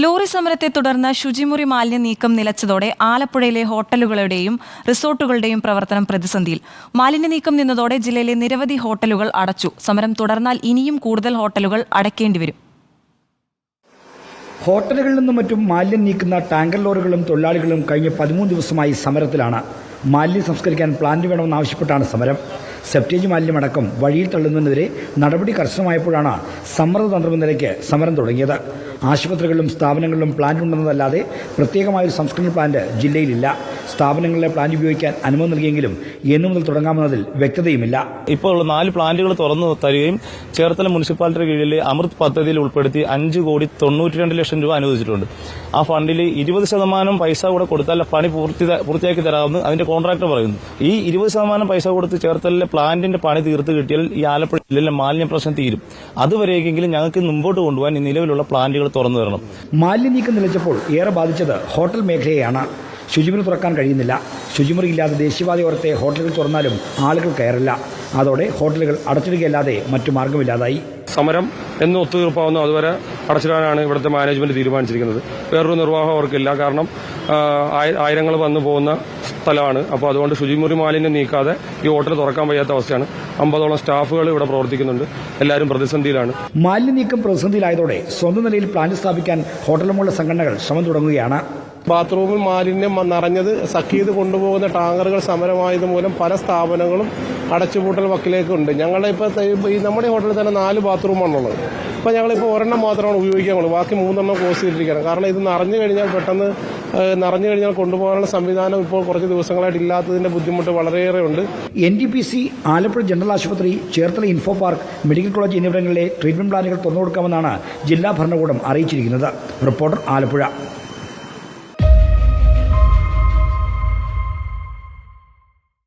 Lorry സമരത്തെ തുടർന്ന് ശുചിമുറി മാലിന്യ നീക്കം നിലച്ചതോടെ ആലപ്പുഴയിലെ ഹോട്ടലുകളുടെയും റിസോർട്ടുകളുടെയും പ്രവർത്തനം പ്രതിസന്ധിയിൽ. മാലിന്യ നീക്കം നിന്നതോടെ ജില്ലയിലെ നിരവധി ഹോട്ടലുകൾ അടച്ചു. സമരം തുടർന്നാൽ ഇനിയും കൂടുതൽ ഹോട്ടലുകൾ അടയ്ക്കേണ്ടിവരും. ഹോട്ടലുകളിൽ നിന്നും മറ്റും മാലിന്യം നീക്കുന്ന ടാങ്കർ ലോറികളും തൊഴിലാളികളും കഴിഞ്ഞ 13 ദിവസമായി സമരത്തിലാണ്. മാലിന്യം സംസ്കരിക്കാൻ പ്ലാന്റ് വേണമെന്നാവശ്യപ്പെട്ടാണ് സമരം. സെപ്റ്റേജ് മാലിന്യമടക്കം വഴിയിൽ തള്ളുന്നതിനെതിരെ നടപടി കർശനമായപ്പോഴാണ് സമ്മർദ്ദതന്ത്രമെന്ന നിലയ്ക്ക് സമരം തുടങ്ങിയത്. ആശുപത്രികളിലും സ്ഥാപനങ്ങളിലും പ്ലാന്റ് ഉണ്ടെന്നതല്ലാതെ പ്രത്യേകമായൊരു സംസ്കരണ പ്ലാന്റ് ജില്ലയിലില്ല. സ്ഥാപനങ്ങളിലെ പ്ലാന്റ് ഉപയോഗിക്കാൻ അനുമതി നൽകിയെങ്കിലും എന്നു മുതൽ തുടങ്ങാമെന്നതിൽ വ്യക്തതയുമില്ല. ഇപ്പോൾ ഉള്ള 4 പ്ലാന്റുകൾ തുറന്നു തരികയും ചേർത്തല മുനിസിപ്പാലിറ്റിയുടെ കീഴിലെ അമൃത് പദ്ധതിയിൽ ഉൾപ്പെടുത്തി 5,92,00,000 രൂപ അനുവദിച്ചിട്ടുണ്ട്. ആ ഫണ്ടിൽ 20% പൈസ കൂടെ കൊടുത്താൽ പണി പൂർത്തിയാക്കി തരാമെന്ന് അതിന്റെ കോൺട്രാക്ടർ പറയുന്നു. ഈ 20% പൈസ കൊടുത്ത് ചേർത്തലിലെ പ്ലാന്റിന്റെ പണി തീർത്ത് കിട്ടിയാൽ ഈ ആലപ്പുഴ ജില്ലയിലെ മാലിന്യ പ്രശ്നം തീരും. അതുവരെയെങ്കിലും ഞങ്ങൾക്ക് മുമ്പോട്ട് കൊണ്ടുപോകാൻ ഈ നിലവിലുള്ള പ്ലാന്റുകൾ തുറന്നു തരണം. മാലിന്യ നീക്കം നിലച്ചപ്പോൾ ഏറെ ബാധിച്ചത് ഹോട്ടൽ മേഖലയെയാണ്. ശുചിമുറി തുറക്കാൻ കഴിയുന്നില്ല. ശുചിമുറി ഇല്ലാതെ ദേശീയപാതയോരത്തെ ഹോട്ടലുകൾ തുറന്നാലും ആളുകൾ കയറില്ല. അതോടെ ഹോട്ടലുകൾ അടച്ചിടുകയല്ലാതെ മറ്റു മാർഗമില്ലാതായി. സമരം എന്ന് ഒത്തുതീർപ്പാവുന്നു അതുവരെ അടച്ചിടാനാണ് ഇവിടുത്തെ മാനേജ്മെന്റ് തീരുമാനിച്ചിരിക്കുന്നത്. വേറൊരു നിർവാഹം അവർക്കില്ല. കാരണം ആയിരങ്ങൾ വന്നു പോകുന്ന സ്ഥലമാണ്. അപ്പോൾ അതുകൊണ്ട് ശുചിമുറി മാലിന്യം നീക്കാതെ ഈ ഹോട്ടൽ തുറക്കാൻ വയ്യാത്ത അവസ്ഥയാണ്. 50ഓളം സ്റ്റാഫുകൾ ഇവിടെ പ്രവർത്തിക്കുന്നുണ്ട്. എല്ലാവരും പ്രതിസന്ധിയിലാണ്. മാലിന്യ നീക്കം പ്രതിസന്ധിയിലായതോടെ സ്വന്തം നിലയിൽ പ്ലാന്റ് സ്ഥാപിക്കാൻ ഹോട്ടലുമുള്ള സംഘടനകൾ ശ്രമം തുടങ്ങുകയാണ്. ബാത്റൂമിൽ മാലിന്യം നിറഞ്ഞത് സഖീത് കൊണ്ടുപോകുന്ന ടാങ്കറുകൾ സമരമായത് മൂലം പല സ്ഥാപനങ്ങളും അടച്ചുപൂട്ടൽ വക്കിലേക്കുണ്ട്. ഞങ്ങളുടെ ഇപ്പോൾ ഈ നമ്മുടെ ഹോട്ടലിൽ തന്നെ 4 ബാത്റൂമാണുള്ളത്. ഇപ്പോൾ ഞങ്ങളിപ്പോൾ ഒരെണ്ണം മാത്രമാണ് ഉപയോഗിക്കാനുള്ളത്. ബാക്കി 3 ക്ലോസ് ചെയ്തിരിക്കുകയാണ്. കാരണം ഇത് നിറഞ്ഞു കഴിഞ്ഞാൽ കൊണ്ടുപോകാനുള്ള സംവിധാനം ഇപ്പോൾ കുറച്ച് ദിവസങ്ങളായിട്ട് ഇല്ലാത്തതിന്റെ ബുദ്ധിമുട്ട് വളരെയേറെ ഉണ്ട്. NTPC, ആലപ്പുഴ ജനറൽ ആശുപത്രി, Cherthala info park, medical college എന്നിവിടങ്ങളിലെ ട്രീറ്റ്മെന്റ് പ്ലാനുകൾ തുറന്നുകൊടുക്കാമെന്നാണ് ജില്ലാ ഭരണകൂടം അറിയിച്ചിരിക്കുന്നത്. റിപ്പോർട്ടർ, ആലപ്പുഴ.